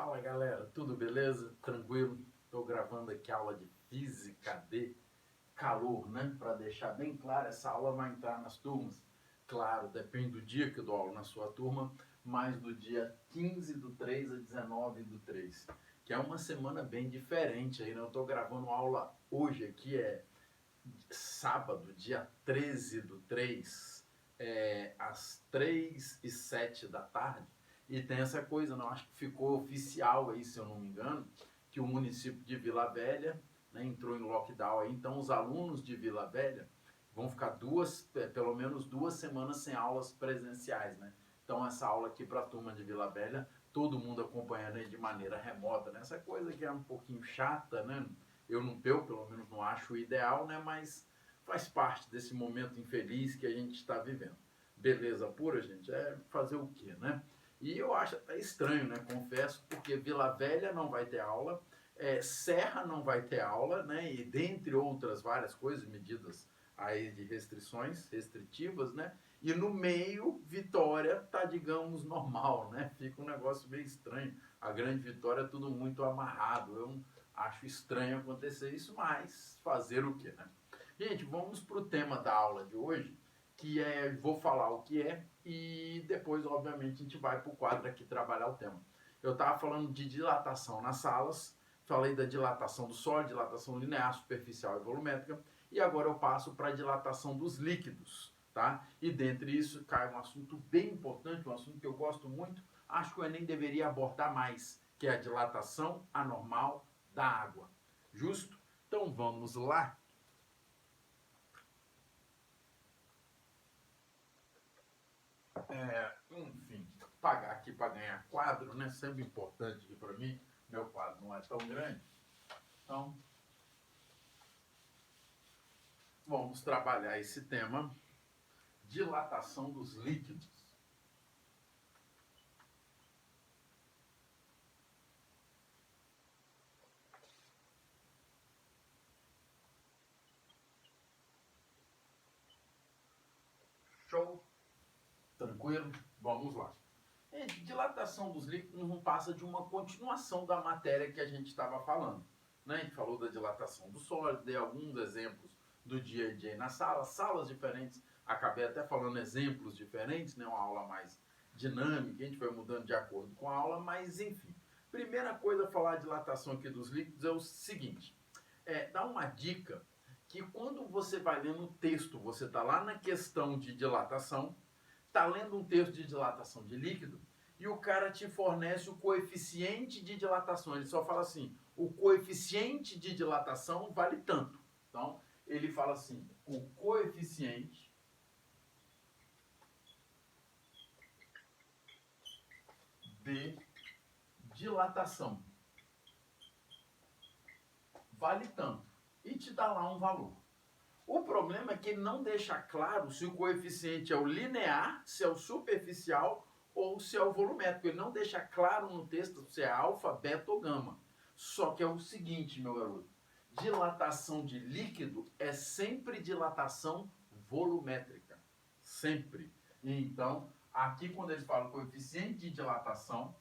Fala galera, tudo beleza? Tranquilo? Estou gravando aqui a aula de Física de Calor, né? Para deixar bem claro, essa aula vai entrar nas turmas. Claro, depende do dia que eu dou aula na sua turma, mas do dia 15/3 a 19/3, que é uma semana bem diferente aí, né? Eu estou gravando aula hoje aqui, sábado, dia 13/3, às 3h07 da tarde. E tem essa coisa, não, acho que ficou oficial aí, se eu não me engano, que o município de Vila Velha, né, entrou em lockdown aí, então os alunos de Vila Velha vão ficar pelo menos 2 semanas sem aulas presenciais, né? Então essa aula aqui para a turma de Vila Velha, todo mundo acompanhando aí de maneira remota, né? Essa coisa que é um pouquinho chata, né? Eu pelo menos não acho o ideal, né? Mas faz parte desse momento infeliz que a gente está vivendo. Beleza pura, gente? É fazer o quê, né? E eu acho até estranho, né? Confesso, porque Vila Velha não vai ter aula, Serra não vai ter aula, né? E dentre outras várias coisas, medidas aí de restritivas, né? E no meio, Vitória tá, digamos, normal, né? Fica um negócio meio estranho. A Grande Vitória é tudo muito amarrado. Eu acho estranho acontecer isso, mas fazer o quê, né? Gente, vamos para o tema da aula de hoje, que vou falar o que é e depois, obviamente, a gente vai para o quadro aqui trabalhar o tema. Eu estava falando de dilatação nas salas, falei da dilatação do sólido, dilatação linear, superficial e volumétrica, e agora eu passo para a dilatação dos líquidos, tá? E dentre isso cai um assunto bem importante, um assunto que eu gosto muito, acho que o Enem deveria abordar mais, que é a dilatação anormal da água. Justo? Então vamos lá. Enfim, pagar aqui para ganhar quadro, né? Sempre importante aqui para mim. Meu quadro não é tão grande. Então, vamos trabalhar esse tema, dilatação dos líquidos. Show? Tranquilo? Vamos lá. Dilatação dos líquidos não passa de uma continuação da matéria que a gente estava falando, né? A gente falou da dilatação do sólido, dei alguns exemplos do dia a dia na sala, salas diferentes, acabei até falando exemplos diferentes, né? Uma aula mais dinâmica, a gente foi mudando de acordo com a aula, mas enfim. Primeira coisa a falar de dilatação aqui dos líquidos é o seguinte, dá uma dica que quando você vai lendo o texto, você está lá na questão de dilatação, está lendo um texto de dilatação de líquido e o cara te fornece o coeficiente de dilatação. Ele só fala assim, o coeficiente de dilatação vale tanto. Então, ele fala assim, o coeficiente de dilatação vale tanto. E te dá lá um valor. O problema é que ele não deixa claro se o coeficiente é o linear, se é o superficial ou se é o volumétrico. Ele não deixa claro no texto se é alfa, beta ou gama. Só que é o seguinte, meu garoto, dilatação de líquido é sempre dilatação volumétrica. Sempre. Então, aqui quando eles falam coeficiente de dilatação,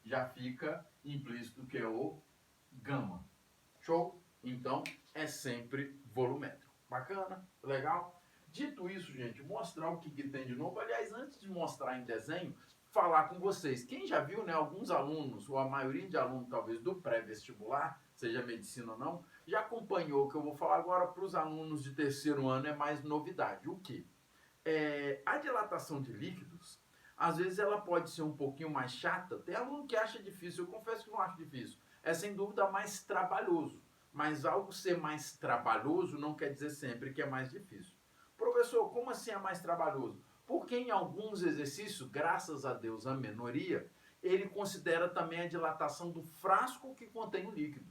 já fica implícito que é o gama. Show? Então, é sempre volumétrico. Bacana? Legal? Dito isso, gente, mostrar o que tem de novo. Aliás, antes de mostrar em desenho, falar com vocês. Quem já viu, né, alguns alunos, ou a maioria de alunos, talvez, do pré-vestibular, seja medicina ou não, já acompanhou o que eu vou falar agora para os alunos de terceiro ano, é mais novidade. O que? A dilatação de líquidos, às vezes ela pode ser um pouquinho mais chata. Tem aluno que acha difícil, eu confesso que não acho difícil. É sem dúvida mais trabalhoso. Mas algo ser mais trabalhoso não quer dizer sempre que é mais difícil. Professor, como assim é mais trabalhoso? Porque em alguns exercícios, graças a Deus, a minoria, ele considera também a dilatação do frasco que contém o líquido.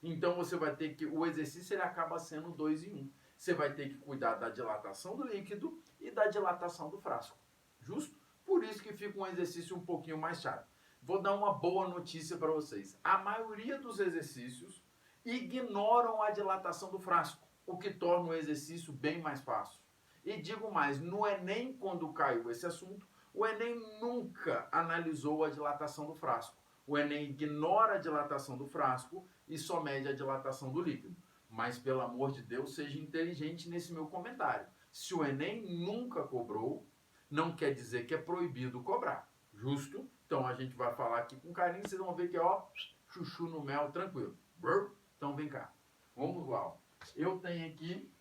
Então você vai ter que, o exercício ele acaba sendo 2 em 1. Você vai ter que cuidar da dilatação do líquido e da dilatação do frasco. Justo? Por isso que fica um exercício um pouquinho mais chato. Vou dar uma boa notícia para vocês. A maioria dos exercícios ignoram a dilatação do frasco, o que torna o exercício bem mais fácil. E digo mais, no Enem, quando caiu esse assunto, o Enem nunca analisou a dilatação do frasco. O Enem ignora a dilatação do frasco e só mede a dilatação do líquido. Mas, pelo amor de Deus, seja inteligente nesse meu comentário. Se o Enem nunca cobrou, não quer dizer que é proibido cobrar. Justo? Então, a gente vai falar aqui com carinho, vocês vão ver que, ó, chuchu no mel, tranquilo. Então, vem cá. Vamos lá, ó. Eu tenho aqui...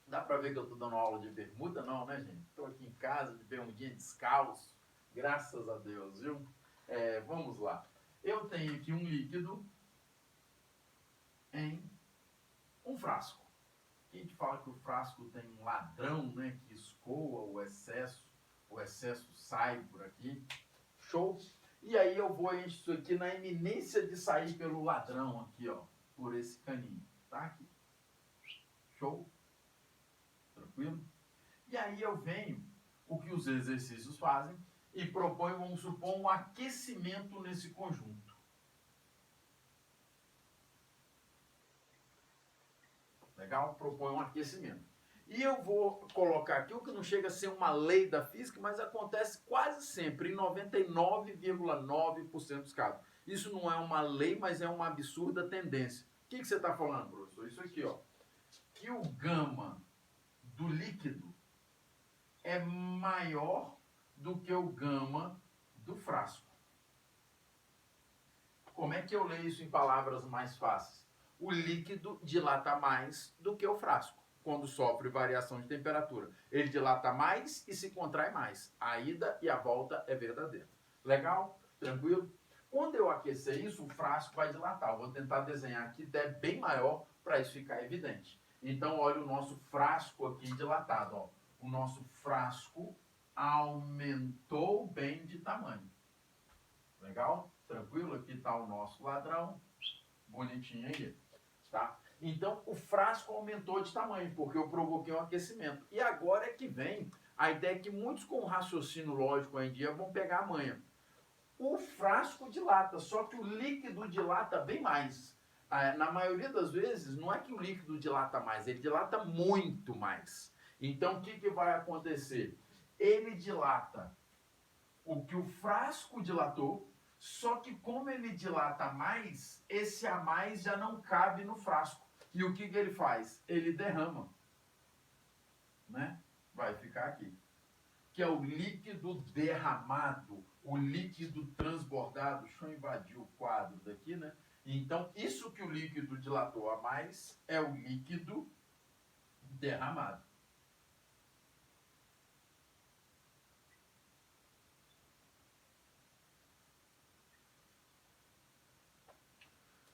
Dá pra ver que eu tô dando aula de bermuda? Não, né, gente? Tô aqui em casa de bermudinha descalço. Graças a Deus, viu? Vamos lá. Eu tenho aqui um líquido em um frasco. A gente fala que o frasco tem um ladrão, né, que escoa o excesso sai por aqui. Show? E aí eu vou encher isso aqui na iminência de sair pelo ladrão aqui, ó, por esse caninho, tá? Aqui. Show? Tranquilo? E aí eu venho, o que os exercícios fazem, e proponho, vamos supor, um aquecimento nesse conjunto. Legal? Propõe um aquecimento. E eu vou colocar aqui o que não chega a ser uma lei da física, mas acontece quase sempre, em 99,9% dos casos. Isso não é uma lei, mas é uma absurda tendência. O que você está falando, professor? Isso aqui, ó. Que o gama do líquido é maior do que o gama do frasco. Como é que eu leio isso em palavras mais fáceis? O líquido dilata mais do que o frasco, quando sofre variação de temperatura. Ele dilata mais e se contrai mais. A ida e a volta é verdadeira. Legal? Tranquilo? Quando eu aquecer isso, o frasco vai dilatar. Eu vou tentar desenhar aqui, der bem maior, para isso ficar evidente. Então, olha o nosso frasco aqui dilatado. Ó. O nosso frasco aumentou bem de tamanho. Legal? Tranquilo? Aqui está o nosso ladrão. Bonitinho aí. Tá? Então, o frasco aumentou de tamanho, porque eu provoquei um aquecimento. E agora é que vem a ideia que muitos com raciocínio lógico hoje em dia vão pegar a manha. O frasco dilata, só que o líquido dilata bem mais. Na maioria das vezes, não é que o líquido dilata mais, ele dilata muito mais. Então, o que vai acontecer? Ele dilata o que o frasco dilatou, só que como ele dilata mais, esse a mais já não cabe no frasco. E o que ele faz? Ele derrama. Né? Vai ficar aqui. Que é o líquido derramado, o líquido transbordado. Deixa eu invadir o quadro daqui, né? Então, isso que o líquido dilatou a mais é o líquido derramado.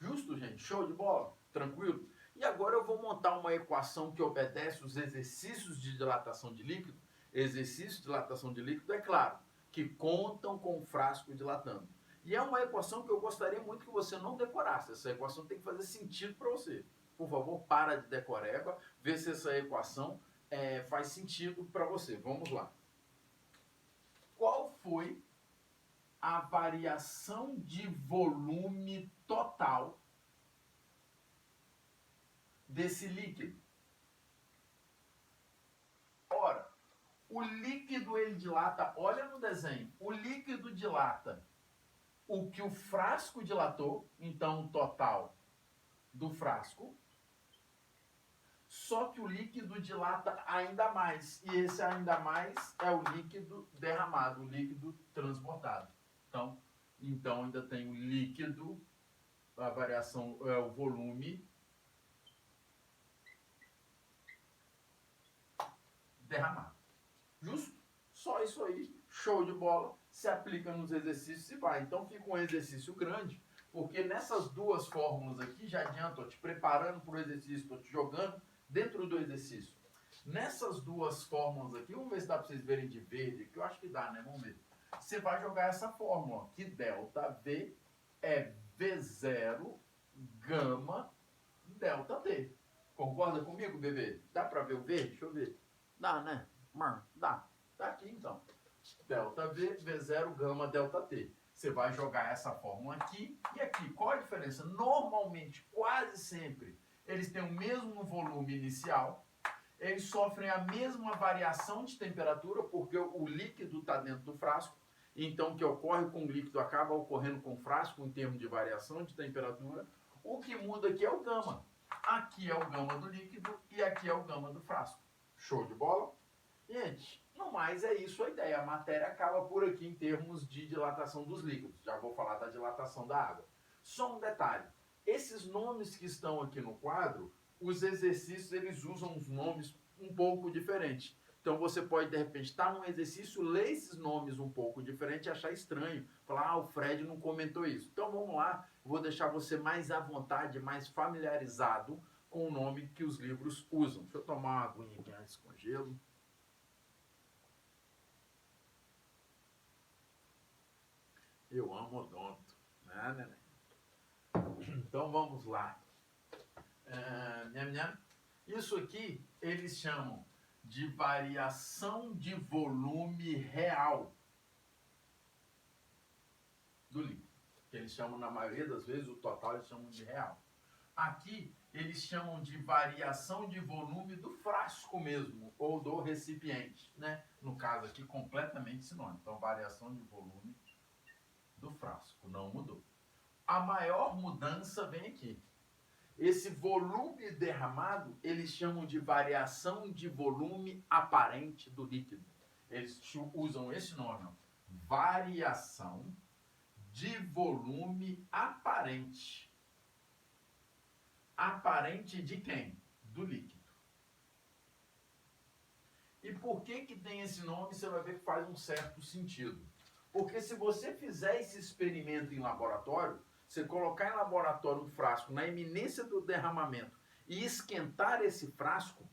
Justo, gente? Show de bola? Tranquilo? E agora eu vou montar uma equação que obedece os exercícios de dilatação de líquido. Exercícios de dilatação de líquido, é claro, que contam com o frasco dilatando. E é uma equação que eu gostaria muito que você não decorasse. Essa equação tem que fazer sentido para você. Por favor, para de decoreba, vê se essa equação faz sentido para você. Vamos lá. Qual foi a variação de volume total desse líquido? Ora, o líquido ele dilata, olha no desenho, o líquido dilata o que o frasco dilatou, então o total do frasco, só que o líquido dilata ainda mais, e esse ainda mais é o líquido derramado, o líquido transbordado. Então ainda tem o líquido, a variação é o volume derramado. Justo? Só isso aí, show de bola, se aplica nos exercícios e vai. Então fica um exercício grande, porque nessas duas fórmulas aqui, já adianto, ó, te preparando para o exercício, estou te jogando dentro do exercício. Nessas duas fórmulas aqui, vamos ver se dá para vocês verem de verde, que eu acho que dá, né? Vamos ver. Você vai jogar essa fórmula, que ΔV é V0 gama delta T. Concorda comigo, bebê? Dá para ver o verde? Deixa eu ver. Dá, né? Dá. Tá aqui, então. Delta V, V0 gama delta T. Você vai jogar essa fórmula aqui e aqui. Qual a diferença? Normalmente, quase sempre, eles têm o mesmo volume inicial, eles sofrem a mesma variação de temperatura, porque o líquido está dentro do frasco, Então, o que ocorre com o líquido acaba ocorrendo com o frasco em termos de variação de temperatura. O que muda aqui é o gama. Aqui é o gama do líquido e aqui é o gama do frasco. Show de bola? Gente, no mais é isso a ideia. A matéria acaba por aqui em termos de dilatação dos líquidos. Já vou falar da dilatação da água. Só um detalhe. Esses nomes que estão aqui no quadro, os exercícios eles usam os nomes um pouco diferentes. Então você pode, de repente, estar num exercício, ler esses nomes um pouco diferente e achar estranho. Falar, o Fred não comentou isso. Então vamos lá, vou deixar você mais à vontade, mais familiarizado com o nome que os livros usam. Deixa eu tomar uma aguinha aqui antes com gelo. Eu amo odonto, né, neném? Então vamos lá. Isso aqui eles chamam de variação de volume real do líquido. Que eles chamam, na maioria das vezes, o total eles chamam de real. Aqui eles chamam de variação de volume do frasco mesmo, ou do recipiente, né? No caso aqui, completamente sinônimo. Então, variação de volume do frasco, não mudou. A maior mudança vem aqui. Esse volume derramado, eles chamam de variação de volume aparente do líquido. Eles usam esse nome, ó. Variação de volume aparente. Aparente de quem? Do líquido. E por que que tem esse nome? Você vai ver que faz um certo sentido. Porque se você fizer esse experimento em laboratório, você colocar em laboratório um frasco na iminência do derramamento e esquentar esse frasco,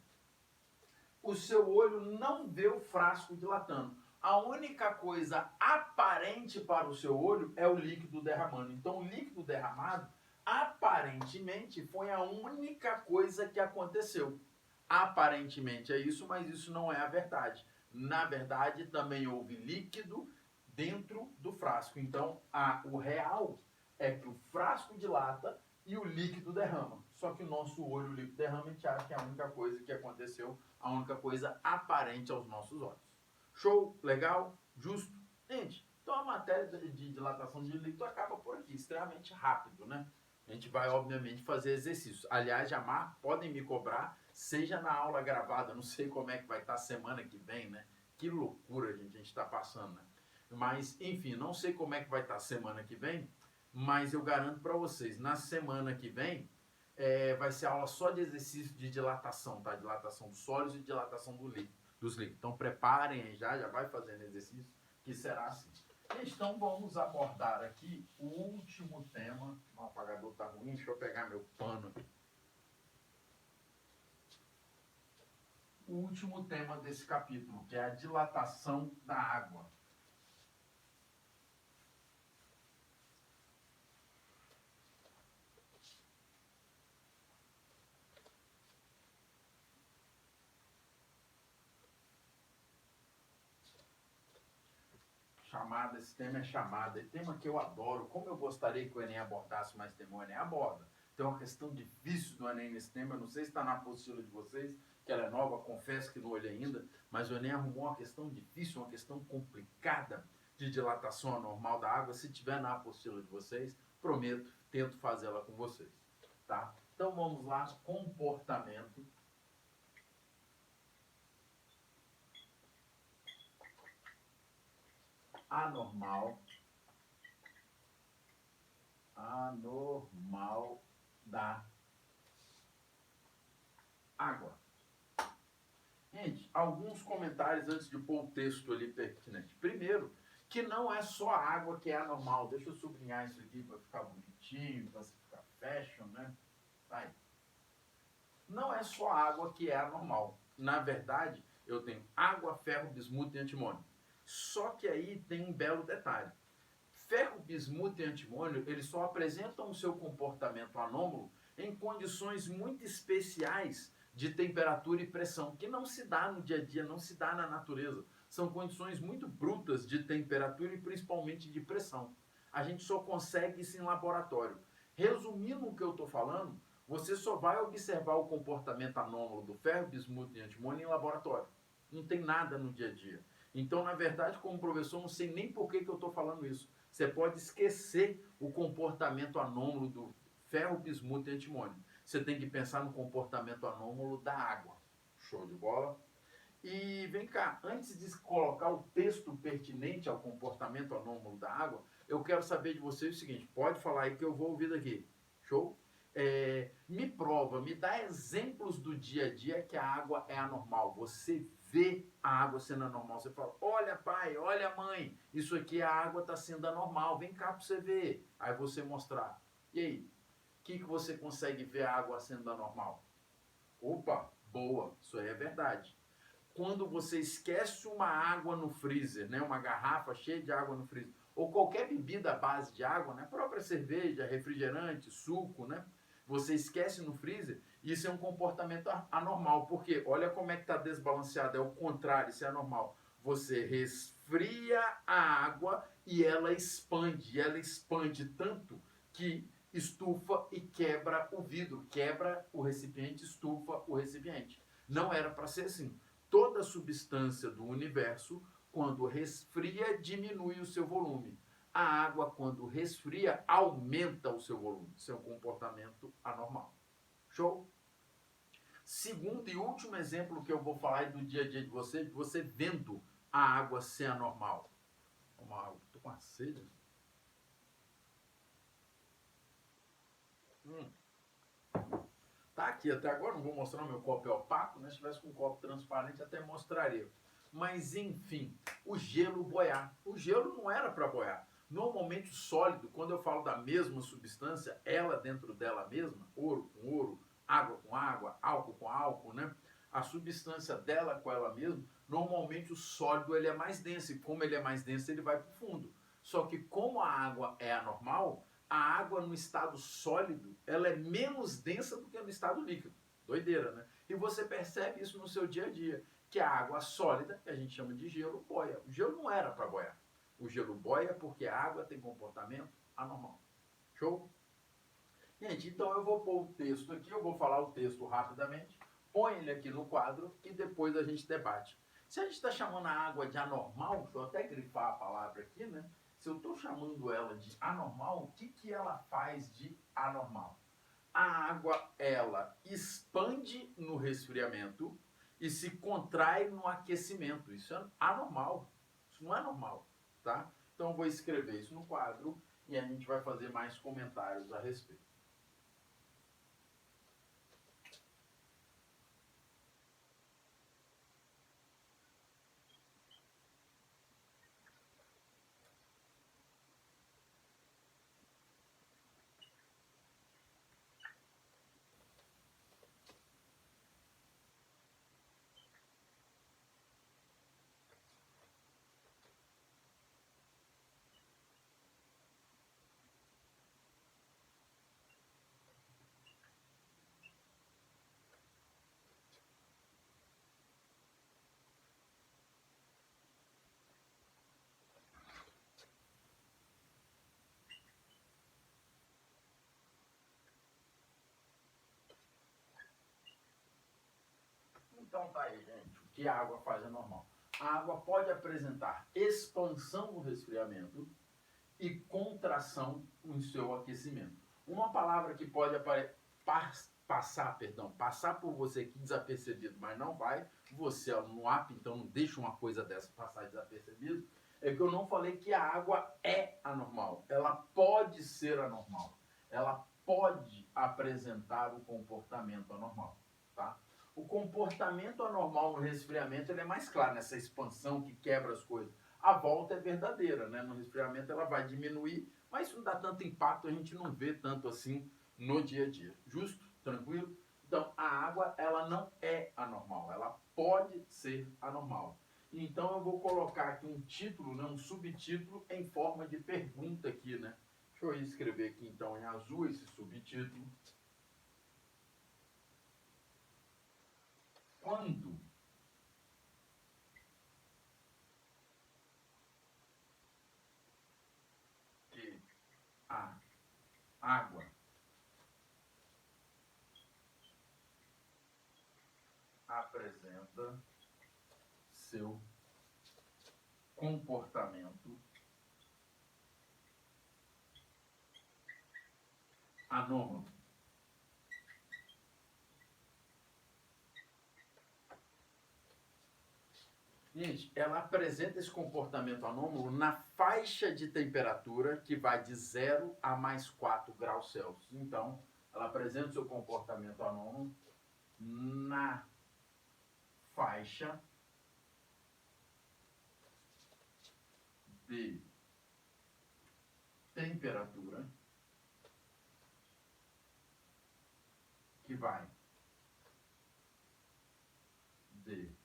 o seu olho não vê o frasco dilatando. A única coisa aparente para o seu olho é o líquido derramando. Então, o líquido derramado, aparentemente, foi a única coisa que aconteceu. Aparentemente é isso, mas isso não é a verdade. Na verdade, também houve líquido dentro do frasco. Então, o real é que o frasco dilata e o líquido derrama. Só que o nosso olho, o líquido derrama, a gente acha que é a única coisa que aconteceu, a única coisa aparente aos nossos olhos. Show? Legal? Justo? Gente, então a matéria de dilatação de líquido acaba por aqui, extremamente rápido, né? A gente vai, obviamente, fazer exercícios. Aliás, jamais podem me cobrar, seja na aula gravada, não sei como é que vai estar semana que vem, né? Que loucura, gente, a gente está passando, né? Mas, enfim, não sei como é que vai estar semana que vem, mas eu garanto para vocês, na semana que vem, vai ser aula só de exercício de dilatação, tá? Dilatação dos sólidos e dilatação dos líquidos. Então, preparem aí já vai fazendo exercício, que será assim. Então, vamos abordar aqui o último tema. O apagador tá ruim, deixa eu pegar meu pano aqui. O último tema desse capítulo, que é a dilatação da água. Chamada, esse tema é chamada, é tema que eu adoro. Como eu gostaria que o Enem abordasse mais tema, o Enem aborda. Tem uma questão difícil do Enem nesse tema, eu não sei se está na apostila de vocês, que ela é nova, confesso que não olhei ainda, mas o Enem arrumou uma questão difícil, uma questão complicada de dilatação anormal da água. Se tiver na apostila de vocês, prometo, tento fazê-la com vocês, tá? Então vamos lá, comportamento anormal da água. Gente, alguns comentários antes de pôr o texto ali pertinente. Primeiro, que não é só a água que é anormal. Deixa eu sublinhar isso aqui para ficar bonitinho, para ficar fashion, né? Aí. Não é só a água que é anormal. Na verdade, eu tenho água, ferro, bismuto e antimônio. Só que aí tem um belo detalhe. Ferro, bismuto e antimônio, eles só apresentam o seu comportamento anômalo em condições muito especiais de temperatura e pressão, que não se dá no dia a dia, não se dá na natureza. São condições muito brutas de temperatura e principalmente de pressão. A gente só consegue isso em laboratório. Resumindo o que eu estou falando, você só vai observar o comportamento anômalo do ferro, bismuto e antimônio em laboratório. Não tem nada no dia a dia. Então, na verdade, como professor, não sei nem por que eu estou falando isso. Você pode esquecer o comportamento anômalo do ferro, bismuto e antimônio. Você tem que pensar no comportamento anômalo da água. Show de bola? E vem cá, antes de colocar o texto pertinente ao comportamento anômalo da água, eu quero saber de vocês o seguinte, pode falar aí que eu vou ouvir daqui. Show? Me prova, me dá exemplos do dia a dia que a água é anormal. Você vê a água sendo anormal. Você fala, olha pai, olha mãe, isso aqui a água está sendo anormal. Vem cá para você ver. Aí você mostrar. E aí, o que você consegue ver a água sendo anormal? Opa, boa, isso aí é verdade. Quando você esquece uma água no freezer, né, uma garrafa cheia de água no freezer, ou qualquer bebida à base de água, né, própria cerveja, refrigerante, suco, né, você esquece no freezer, isso é um comportamento anormal, porque olha como é que está desbalanceado, é o contrário, isso é anormal. Você resfria a água e ela expande tanto que estufa e quebra o vidro, quebra o recipiente, estufa o recipiente. Não era para ser assim. Toda substância do universo, quando resfria, diminui o seu volume. A água, quando resfria, aumenta o seu volume. Isso é um comportamento anormal. Show? Segundo e último exemplo que eu vou falar do dia a dia de você vendo a água ser anormal. Uma água, tô com uma sede. Tá aqui até agora, não vou mostrar meu copo é opaco, né? Se tivesse com um copo transparente até mostraria. Mas enfim, o gelo boiar. O gelo não era para boiar. Normalmente o sólido, quando eu falo da mesma substância, ela dentro dela mesma, ouro com ouro, água com água, álcool com álcool, né? A substância dela com ela mesma, normalmente o sólido ele é mais denso, e como ele é mais denso, ele vai para o fundo. Só que como a água é anormal, a água no estado sólido, ela é menos densa do que no estado líquido. Doideira, né? E você percebe isso no seu dia a dia, que a água sólida, que a gente chama de gelo, boia. O gelo não era para boiar. O gelo boia porque a água tem comportamento anormal. Show? Gente, então eu vou pôr o texto aqui, eu vou falar o texto rapidamente, põe ele aqui no quadro e depois a gente debate. Se a gente está chamando a água de anormal, deixa eu até grifar a palavra aqui, né? Se eu estou chamando ela de anormal, o que ela faz de anormal? A água, ela expande no resfriamento e se contrai no aquecimento. Isso é anormal. Isso não é normal, tá? Então eu vou escrever isso no quadro e a gente vai fazer mais comentários a respeito. Então tá aí, gente. O que a água faz é normal. A água pode apresentar expansão no resfriamento e contração no seu aquecimento. Uma palavra que pode passar por você aqui desapercebido, mas não vai, você é no app, então não deixa uma coisa dessa passar desapercebido, é que eu não falei que a água é anormal. Ela pode ser anormal. Ela pode apresentar o comportamento anormal, tá? O comportamento anormal no resfriamento ele é mais claro, nessa expansão que quebra as coisas. A volta é verdadeira, né? No resfriamento ela vai diminuir, mas isso não dá tanto impacto, a gente não vê tanto assim no dia a dia. Justo? Tranquilo? Então, a água, ela não é anormal, ela pode ser anormal. Então, eu vou colocar aqui um título, né, um subtítulo em forma de pergunta aqui, né? Deixa eu escrever aqui, então, em azul esse subtítulo. Quando que a água apresenta seu comportamento anômalo. Gente, ela apresenta esse comportamento anômalo na faixa de temperatura que vai de 0 a mais 4 graus Celsius. Então, ela apresenta o seu comportamento anômalo na faixa de temperatura que vai de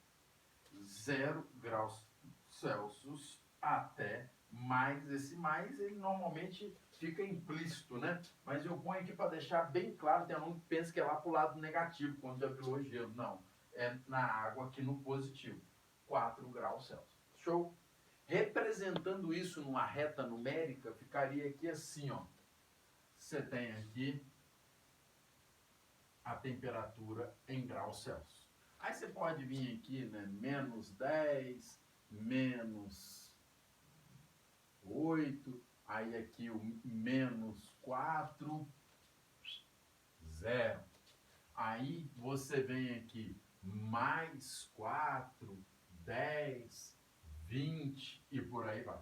0 graus Celsius até mais. Esse mais, ele normalmente fica implícito, né? Mas eu ponho aqui para deixar bem claro, tem aluno que pensa que é lá para o lado negativo, quando já virou gelo. Não, é na água aqui no positivo, 4 graus Celsius. Show? Representando isso numa reta numérica, ficaria aqui assim, ó. Você tem aqui a temperatura em graus Celsius. Aí você pode vir aqui, né, menos 10, menos 8, aí aqui o menos 4, 0. Aí você vem aqui mais 4, 10, 20 e por aí vai.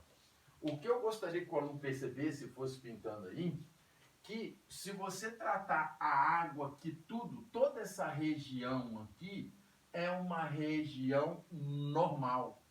O que eu gostaria que o aluno percebesse, se fosse pintando aí, que se você tratar a água aqui tudo, toda essa região aqui, é uma região normal.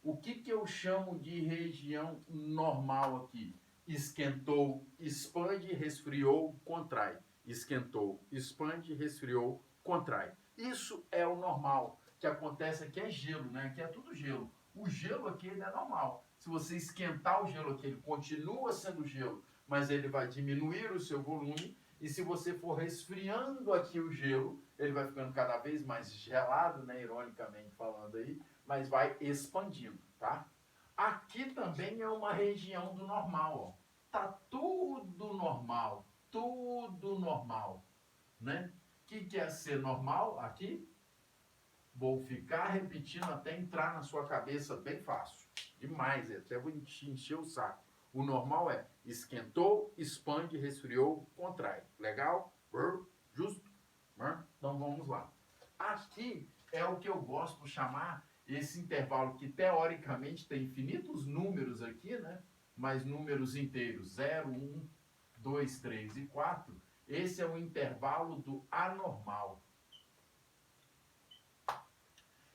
O que eu chamo de região normal aqui? Esquentou, expande, resfriou, contrai. Esquentou, expande, resfriou, contrai. Isso é o normal. O que acontece aqui é gelo, né? Aqui é tudo gelo. O gelo aqui ele é normal. Se você esquentar o gelo aqui, ele continua sendo gelo, mas ele vai diminuir o seu volume. E se você for resfriando aqui o gelo, ele vai ficando cada vez mais gelado, né, ironicamente falando aí, mas vai expandindo, tá? Aqui também é uma região do normal, ó. Tá tudo normal, né? O que é ser normal aqui? Vou ficar repetindo até entrar na sua cabeça bem fácil. Demais, até vou encher o saco. O normal é esquentou, expande, resfriou, contrai. Legal? Justo? Então vamos lá. Aqui é o que eu gosto de chamar esse intervalo que teoricamente tem infinitos números aqui, né? Mas números inteiros, 0, 1, 2, 3 e 4. Esse é o intervalo do anormal.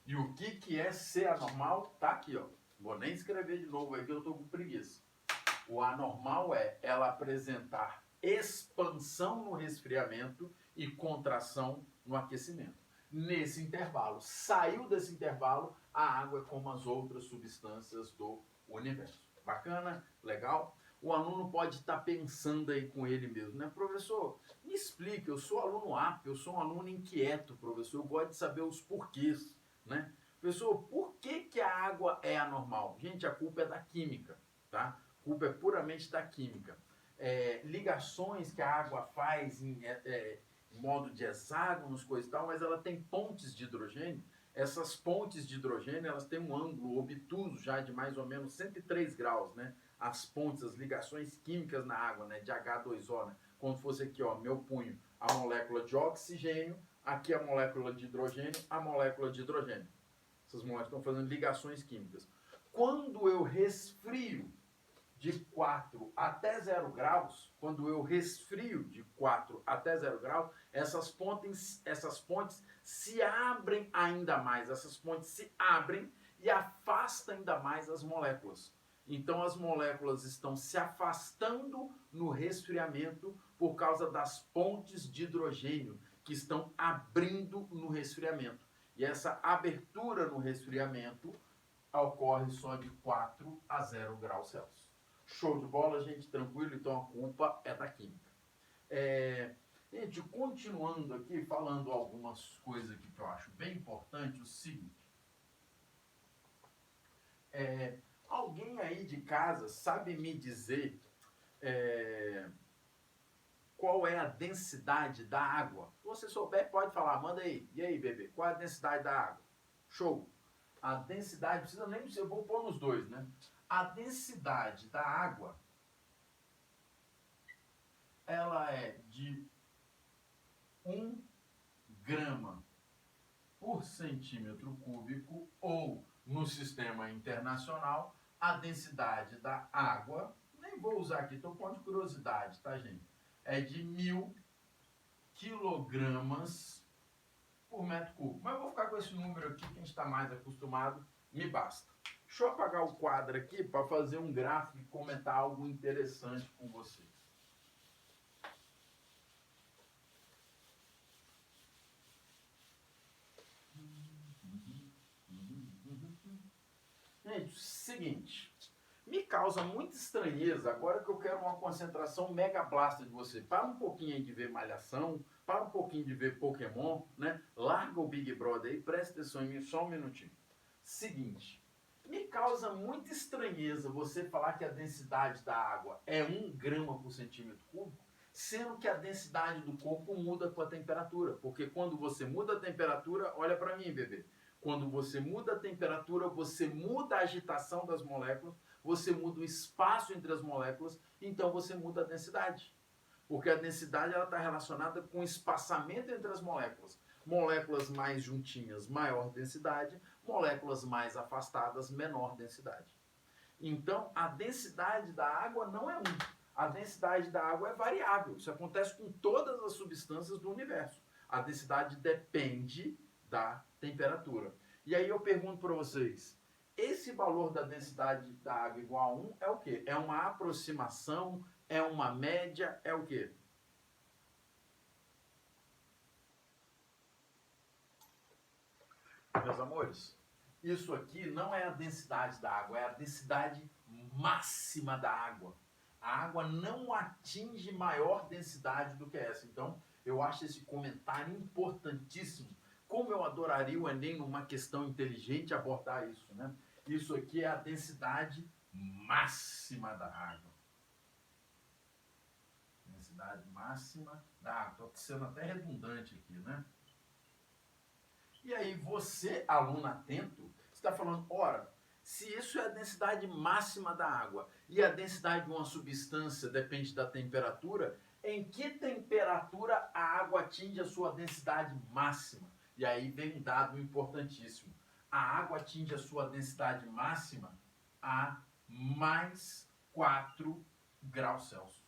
E o que é ser anormal? Tá aqui, ó. Vou nem escrever de novo aqui, eu tô com preguiça. O anormal é ela apresentar expansão no resfriamento e contração no aquecimento. Nesse intervalo, saiu desse intervalo, a água é como as outras substâncias do universo. Bacana? Legal? O aluno pode estar pensando aí com ele mesmo, né? Professor, me explica, eu sou aluno apto, eu sou um aluno inquieto, professor, eu gosto de saber os porquês, né? Professor, por que a água é anormal? Gente, a culpa é da química, tá? A culpa é puramente da química. Ligações que a água faz em modo de hexágonos, coisa e tal, mas ela tem pontes de hidrogênio. Essas pontes de hidrogênio, elas têm um ângulo obtuso já de mais ou menos 103 graus, né? As pontes, as ligações químicas na água, né? De H2O, né? Como fosse aqui, ó, meu punho, a molécula de oxigênio, aqui a molécula de hidrogênio, a molécula de hidrogênio. Essas moléculas estão fazendo ligações químicas. Quando eu resfrio de 4 até 0 graus, quando eu resfrio de 4 até 0 graus, essas pontes se abrem ainda mais, essas pontes se abrem e afastam ainda mais as moléculas. Então as moléculas estão se afastando no resfriamento por causa das pontes de hidrogênio que estão abrindo no resfriamento. E essa abertura no resfriamento ocorre só de 4 a 0 graus Celsius. Show de bola, gente, tranquilo? Então a culpa é da química. Gente, continuando aqui, falando algumas coisas aqui que eu acho bem importante, o seguinte. Alguém aí de casa sabe me dizer qual é a densidade da água? Se você souber, pode falar, manda aí. E aí, bebê, qual é a densidade da água? Show! A densidade, precisa nem ser, eu vou pôr nos dois, né? A densidade da água, ela é de 1 grama por centímetro cúbico, ou no sistema internacional, a densidade da água, nem vou usar aqui, estou pondo de curiosidade, tá, gente? É de 1000 quilogramas por metro cúbico. Mas eu vou ficar com esse número aqui, quem está mais acostumado, me basta. Deixa eu apagar o quadro aqui para fazer um gráfico e comentar algo interessante com vocês. Gente, seguinte, me causa muita estranheza agora que eu quero uma concentração mega blasta de você. Para um pouquinho aí de ver Malhação, para um pouquinho de ver Pokémon, né? Larga o Big Brother aí, presta atenção em mim só um minutinho. Seguinte, me causa muita estranheza você falar que a densidade da água é 1 grama por centímetro cúbico, sendo que a densidade do corpo muda com a temperatura. Porque quando você muda a temperatura, olha para mim, bebê. Quando você muda a temperatura, você muda a agitação das moléculas, você muda o espaço entre as moléculas, então você muda a densidade. Porque a densidade está relacionada com o espaçamento entre as moléculas. Moléculas mais juntinhas, maior densidade, moléculas mais afastadas, menor densidade. Então, a densidade da água não é 1. A densidade da água é variável. Isso acontece com todas as substâncias do universo. A densidade depende da temperatura. E aí eu pergunto para vocês, esse valor da densidade da água igual a 1 é o quê? É uma aproximação? É uma média? É o quê? Meus amores, isso aqui não é a densidade da água, é a densidade máxima da água. A água não atinge maior densidade do que essa. Então, eu acho esse comentário importantíssimo. Como eu adoraria o Enem numa questão inteligente abordar isso, né? Isso aqui é a densidade máxima da água. Densidade máxima da água. Estou sendo até redundante aqui, né? E aí você, aluno atento, está falando, ora, se isso é a densidade máxima da água e a densidade de uma substância depende da temperatura, em que temperatura a água atinge a sua densidade máxima? E aí vem um dado importantíssimo. A água atinge a sua densidade máxima a mais 4 graus Celsius.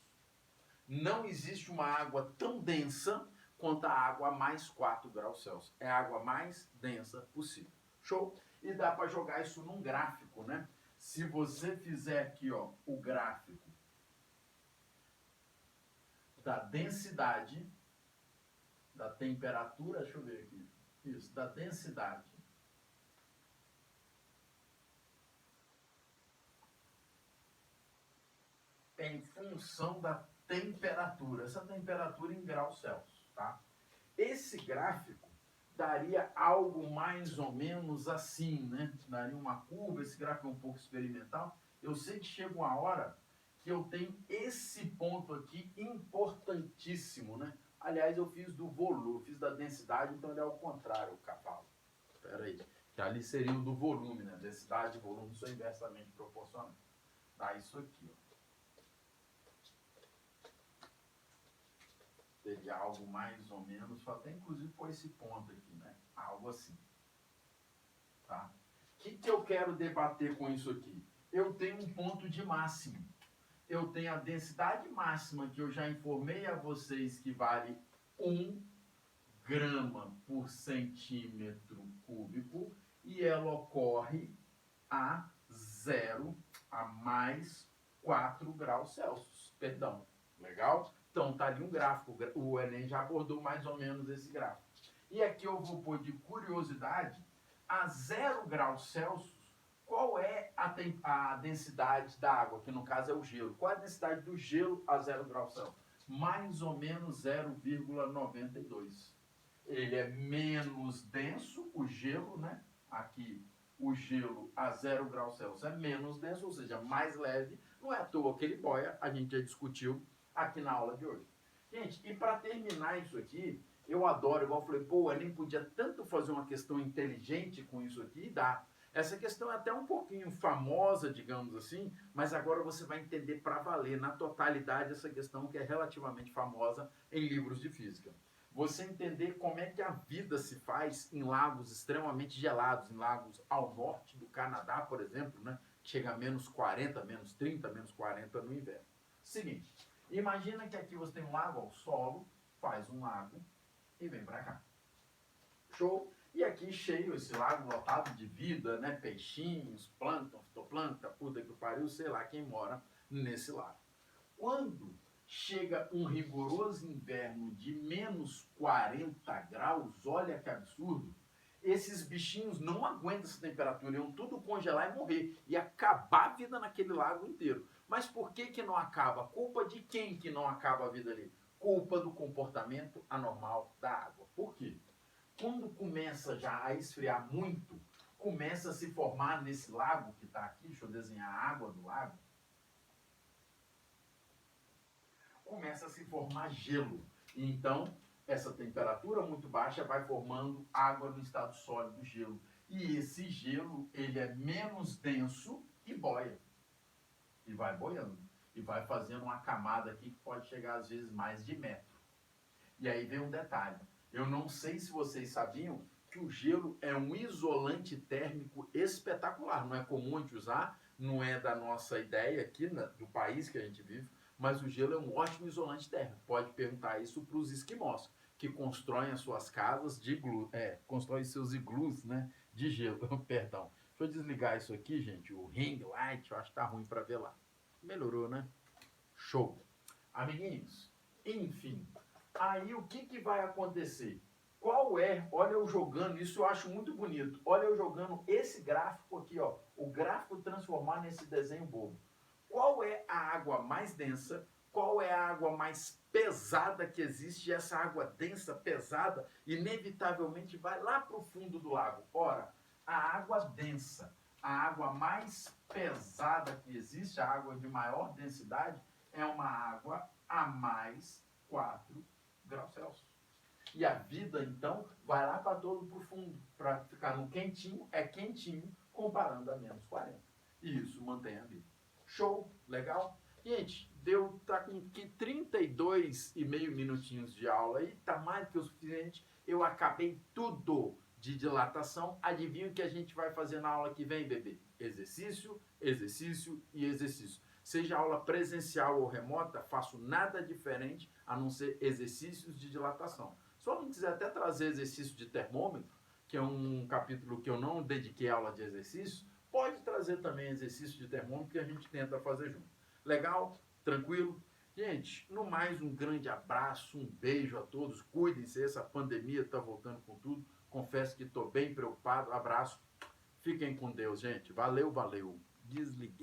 Não existe uma água tão densa quanto a água a mais 4 graus Celsius. É a água mais densa possível. Show? E dá para jogar isso num gráfico, né? Se você fizer aqui, ó, o gráfico da densidade, da temperatura, deixa eu ver aqui. Isso, da densidade. Em função da temperatura. Essa temperatura em graus Celsius, tá? Esse gráfico daria algo mais ou menos assim, né? Daria uma curva, esse gráfico é um pouco experimental. Eu sei que chega uma hora que eu tenho esse ponto aqui importantíssimo, né? Aliás, eu fiz do volume, fiz da densidade, então ele é ao contrário, o cavalo. Espera aí. Que ali seria o do volume, né? Densidade e volume são inversamente proporcionais. Dá isso aqui, ó. Seria algo mais ou menos, só até inclusive por esse ponto aqui, né? Algo assim. Tá? O que eu quero debater com isso aqui? Eu tenho um ponto de máximo. Eu tenho a densidade máxima que eu já informei a vocês que vale 1 grama por centímetro cúbico e ela ocorre a mais 4 graus Celsius. Perdão. Legal? Então, tá ali um gráfico. O Enem já abordou mais ou menos esse gráfico. E aqui eu vou pôr de curiosidade, a 0 graus Celsius, qual é a densidade da água, que no caso é o gelo. Qual é a densidade do gelo a 0 graus Celsius? Mais ou menos 0,92. Ele é menos denso, o gelo, né? Aqui, o gelo a 0 graus Celsius é menos denso, ou seja, mais leve. Não é à toa que ele boia, a gente já discutiu aqui na aula de hoje. Gente, e para terminar isso aqui, eu adoro, igual eu falei, pô, o Enem podia tanto fazer uma questão inteligente com isso aqui e dá. Essa questão é até um pouquinho famosa, digamos assim, mas agora você vai entender para valer, na totalidade, essa questão que é relativamente famosa em livros de física. Você entender como é que a vida se faz em lagos extremamente gelados, em lagos ao norte do Canadá, por exemplo, né? Chega a menos 40, menos 30, menos 40 no inverno. Seguinte, imagina que aqui você tem um lago ao solo, faz um lago e vem para cá. Show? E aqui cheio, esse lago lotado de vida, né? Peixinhos, plâncton, fitoplâncton, puta que pariu, sei lá quem mora nesse lago. Quando chega um rigoroso inverno de menos 40 graus, olha que absurdo, esses bichinhos não aguentam essa temperatura, iam tudo congelar e morrer, e acabar a vida naquele lago inteiro. Mas por que que não acaba? Culpa de quem que não acaba a vida ali? Culpa do comportamento anormal da água. Por quê? Quando começa já a esfriar muito, começa a se formar nesse lago que está aqui, deixa eu desenhar a água do lago, começa a se formar gelo. Então, essa temperatura muito baixa vai formando água no estado sólido, gelo. E esse gelo, ele é menos denso e boia. E vai boiando. E vai fazendo uma camada aqui que pode chegar às vezes mais de metro. E aí vem um detalhe. Eu não sei se vocês sabiam que o gelo é um isolante térmico espetacular. Não é comum a gente usar, não é da nossa ideia aqui, do país que a gente vive, mas o gelo é um ótimo isolante térmico. Pode perguntar isso para os esquimós, que constroem as suas casas de iglu, constroem seus iglus, né, de gelo. Perdão. Deixa eu desligar isso aqui, gente, o ring light, eu acho que tá ruim para ver lá. Melhorou, né? Show. Amiguinhos, enfim, aí o que vai acontecer? Qual é, olha eu jogando, isso eu acho muito bonito, olha eu jogando esse gráfico aqui, ó, o gráfico transformar nesse desenho bobo. Qual é a água mais densa? Qual é a água mais pesada que existe? E essa água densa, pesada, inevitavelmente vai lá para o fundo do lago. Ora, a água densa, a água mais pesada que existe, a água de maior densidade, é uma água a mais 4 graus Celsius. E a vida, então, vai lá para todo pro fundo, para ficar no quentinho, é quentinho, comparando a menos 40. E isso mantém a vida. Show? Legal? Gente, tá com 32,5 minutinhos de aula aí, tá mais do que o suficiente. Eu acabei tudo de dilatação. Adivinha o que a gente vai fazer na aula que vem, bebê? Exercício, exercício e exercício. Seja aula presencial ou remota, faço nada diferente a não ser exercícios de dilatação. Só não quiser até trazer exercício de termômetro, que é um capítulo que eu não dediquei aula de exercício, pode trazer também exercício de termômetro que a gente tenta fazer junto. Legal? Tranquilo? Gente, no mais, um grande abraço, um beijo a todos, cuidem-se, essa pandemia está voltando com tudo, confesso que estou bem preocupado, abraço, fiquem com Deus, gente, valeu, valeu, desliguei.